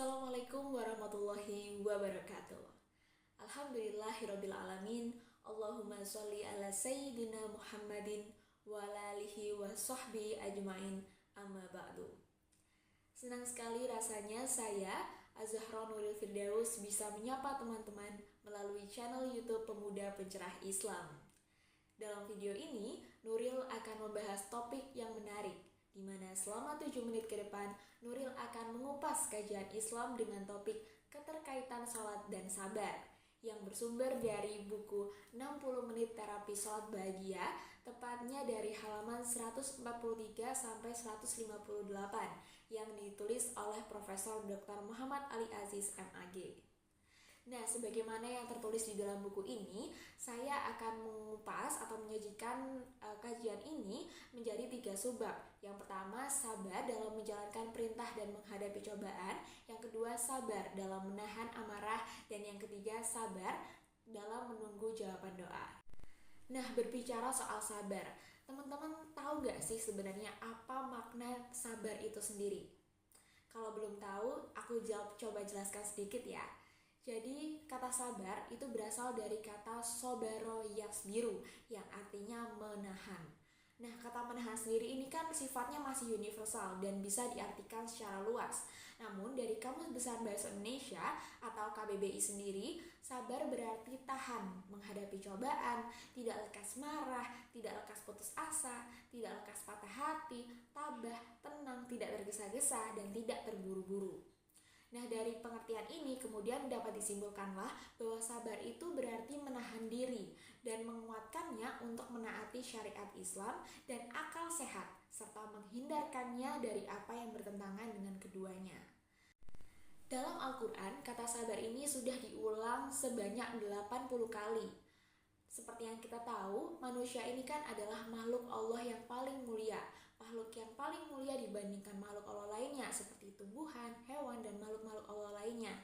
Assalamualaikum warahmatullahi wabarakatuh. Alhamdulillahirabbil alamin. Allahumma sholli ala sayyidina Muhammadin wa ala alihi wa sahbihi ajmain. Amma ba'du. Senang sekali rasanya saya, Az-Zahra Nuril Firdaus, bisa menyapa teman-teman melalui channel YouTube Pemuda Pencerah Islam. Dalam video ini, Nuril akan membahas topik yang menarik, di mana selama 7 menit ke depan, Nuril akan mengupas kajian Islam dengan topik keterkaitan sholat dan sabar, yang bersumber dari buku 60 menit terapi sholat bahagia, tepatnya dari halaman 143 sampai 158, yang ditulis oleh Profesor Dr. Muhammad Ali Aziz MAG. Nah, sebagaimana yang tertulis di dalam buku ini, saya akan mengupas atau menyajikan kajian ini menjadi 3 subbab. Yang pertama, sabar dalam menjalankan perintah dan menghadapi cobaan. Yang kedua, sabar dalam menahan amarah. Dan yang ketiga, sabar dalam menunggu jawaban doa. Nah, berbicara soal sabar, teman-teman tahu gak sih sebenarnya apa makna sabar itu sendiri? Kalau belum tahu, aku coba jelaskan sedikit ya. Jadi kata sabar itu berasal dari kata sobaro yasbiru yang artinya menahan. Nah, kata menahan sendiri ini kan sifatnya masih universal dan bisa diartikan secara luas. Namun dari Kamus Besar Bahasa Indonesia atau KBBI sendiri, sabar berarti tahan menghadapi cobaan, tidak lekas marah, tidak lekas putus asa, tidak lekas patah hati, tabah, tenang, tidak tergesa-gesa, dan tidak terburu-buru. Nah, dari pengertian ini kemudian dapat disimpulkanlah bahwa sabar itu berarti menahan diri dan menguatkannya untuk menaati syariat Islam dan akal sehat, serta menghindarkannya dari apa yang bertentangan dengan keduanya. Dalam Al-Quran, kata sabar ini sudah diulang sebanyak 80 kali. Seperti yang kita tahu, manusia ini kan adalah makhluk Allah yang paling mulia, makhluk yang paling mulia dibandingkan makhluk Allah lainnya seperti tumbuhan, hewan, dan makhluk-makhluk Allah lainnya.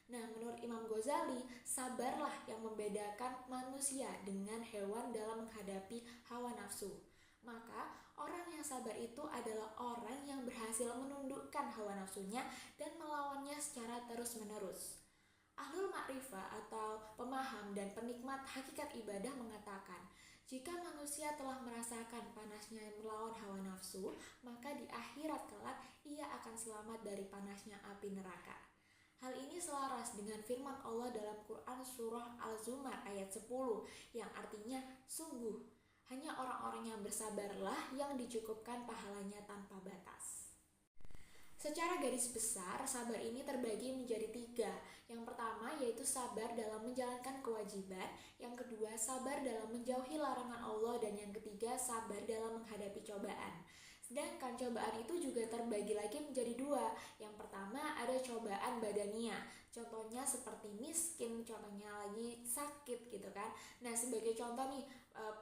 Nah, menurut Imam Ghazali, sabarlah yang membedakan manusia dengan hewan dalam menghadapi hawa nafsu. Maka, orang yang sabar itu adalah orang yang berhasil menundukkan hawa nafsunya dan melawannya secara terus-menerus. Ahlul Ma'rifah atau pemaham dan penikmat hakikat ibadah mengatakan, jika manusia telah merasakan panasnya melawan hawa nafsu, maka di akhirat kelak ia akan selamat dari panasnya api neraka. Hal ini selaras dengan firman Allah dalam Quran surah Al-Zumar ayat 10 yang artinya sungguh hanya orang-orang yang bersabarlah yang dicukupkan pahalanya tanpa batas. Secara garis besar, sabar ini terbagi menjadi 3. Yang pertama yaitu sabar dalam menjalankan kewajiban, yang kedua sabar dalam menjauhi larangan Allah, dan yang ketiga sabar dalam menghadapi cobaan. Sedangkan cobaan itu juga terbagi lagi menjadi 2. Yang pertama ada cobaan badania, contohnya seperti miskin, contohnya lagi sakit gitu kan. Nah, sebagai contoh nih,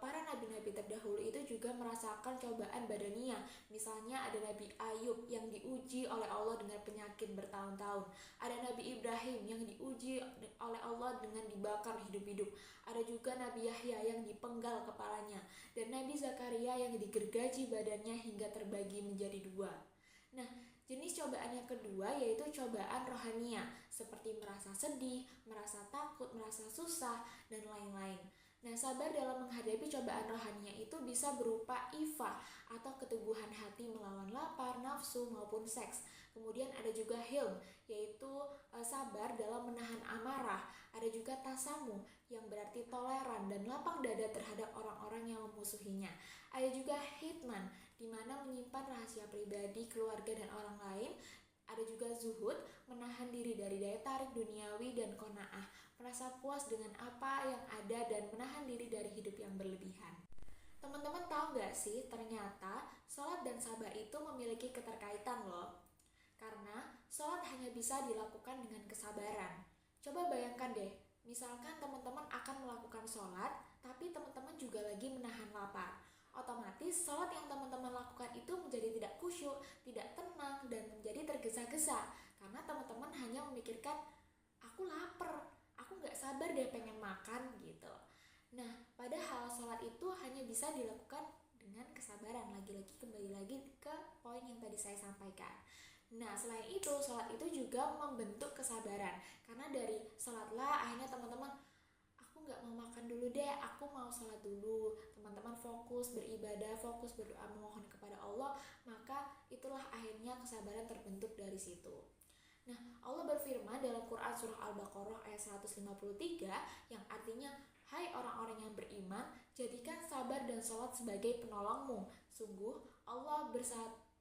para nabi-nabi terdahulu itu juga merasakan cobaan badania. Misalnya ada Nabi Ayub yang diuji oleh Allah dengan penyakit bertahun-tahun. Ada Nabi Ibrahim yang diuji oleh Allah dengan dibakar hidup-hidup. Ada juga Nabi Yahya yang dipenggal kepalanya. Dan Nabi Zakaria yang digergaji badannya hingga terbagi menjadi 2. Nah, jenis cobaan yang kedua yaitu cobaan rohania, seperti merasa sedih, merasa takut, merasa susah, dan lain-lain. Nah, sabar dalam menghadapi cobaan rohania itu bisa berupa ifah atau keteguhan hati melawan lapar, nafsu, maupun seks. Kemudian ada juga hilm, yaitu sabar dalam menahan amarah. Ada juga tasamu, yang berarti toleran dan lapang dada terhadap orang-orang yang memusuhinya. Ada juga hitman, di mana menyimpan rahasia pribadi, keluarga, dan orang lain. Ada juga zuhud, menahan diri dari daya tarik duniawi, dan qanaah, merasa puas dengan apa yang ada dan menahan diri dari hidup yang berlebihan. Teman-teman tahu gak sih, ternyata sholat dan sabar itu memiliki keterkaitan loh. Karena sholat hanya bisa dilakukan dengan kesabaran. Coba bayangkan deh, misalkan teman-teman akan melakukan sholat, tapi teman-teman juga lagi menahan lapar. Otomatis sholat yang teman-teman lakukan itu menjadi tidak khusyuk, tidak tenang, dan menjadi tergesa-gesa. Karena teman-teman hanya memikirkan, aku lapar, aku gak sabar deh pengen makan gitu. Nah, padahal sholat itu hanya bisa dilakukan dengan kesabaran. Lagi-lagi kembali lagi ke poin yang tadi saya sampaikan. Nah, selain itu, sholat itu juga membentuk kesabaran. Karena dari sholatlah akhirnya teman-teman, aku nggak mau makan dulu deh, aku mau sholat dulu. Teman-teman fokus beribadah, fokus berdoa memohon kepada Allah, maka itulah akhirnya kesabaran terbentuk dari situ. Nah, Allah berfirman dalam Quran surah Al-Baqarah ayat 153 yang artinya, hai orang-orang yang beriman, jadikan sabar dan sholat sebagai penolongmu. Sungguh Allah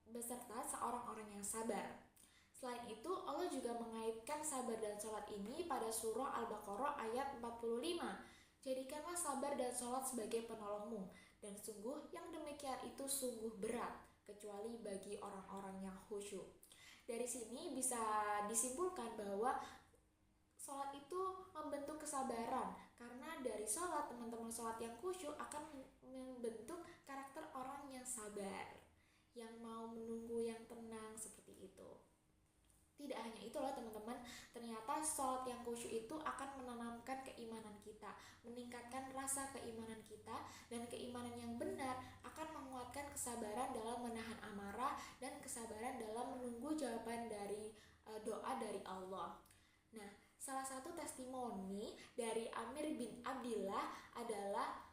beserta seorang-orang yang sabar. Selain itu, Allah juga mengaitkan sabar dan sholat ini pada surah Al-Baqarah ayat 45. Jadikanlah sabar dan sholat sebagai penolongmu, dan sungguh yang demikian itu sungguh berat, kecuali bagi orang-orang yang khusyuk. Dari sini bisa disimpulkan bahwa sholat itu membentuk kesabaran, karena dari sholat, teman-teman sholat yang khusyuk akan membentuk karakter orang yang sabar, yang mau menunggu, yang tenang, seperti itu. Tidak hanya itu loh teman-teman, ternyata sholat yang khusyuk itu akan menanamkan keimanan kita, meningkatkan rasa keimanan kita, dan keimanan yang benar akan menguatkan kesabaran dalam menahan amarah dan kesabaran dalam menunggu jawaban dari doa dari Allah. Nah, salah satu testimoni dari Amir bin Abdillah adalah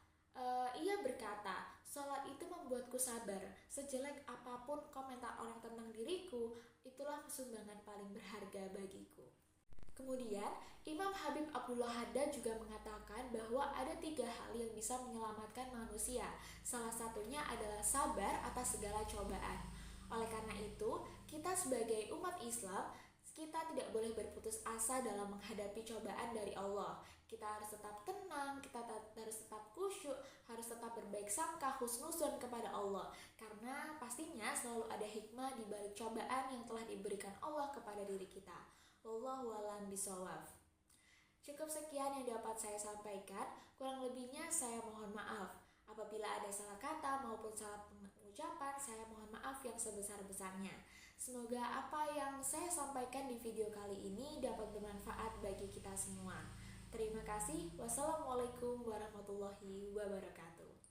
ia berkata, sholat itu membuatku sabar. Sejelek apapun komentar orang tentang diriku, itulah sumbangan paling berharga bagiku. Kemudian, Imam Habib Abdullah Haddad juga mengatakan bahwa ada 3 hal yang bisa menyelamatkan manusia. Salah satunya adalah sabar atas segala cobaan. Oleh karena itu, kita sebagai umat Islam, kita tidak boleh berputus asa dalam menghadapi cobaan dari Allah. Kita harus tetap tenang, kita harus tetap khusyuk, harus tetap berbaik sangka, husnuzon kepada Allah. Karena pastinya selalu ada hikmah di balik cobaan yang telah diberikan Allah kepada diri kita. Wallahu a'lam bishawab. Cukup sekian yang dapat saya sampaikan, kurang lebihnya saya mohon maaf. Apabila ada salah kata maupun salah pengucapan, saya mohon maaf yang sebesar-besarnya. Semoga apa yang saya sampaikan di video kali ini dapat bermanfaat bagi kita semua. Terima kasih. Wassalamualaikum warahmatullahi wabarakatuh.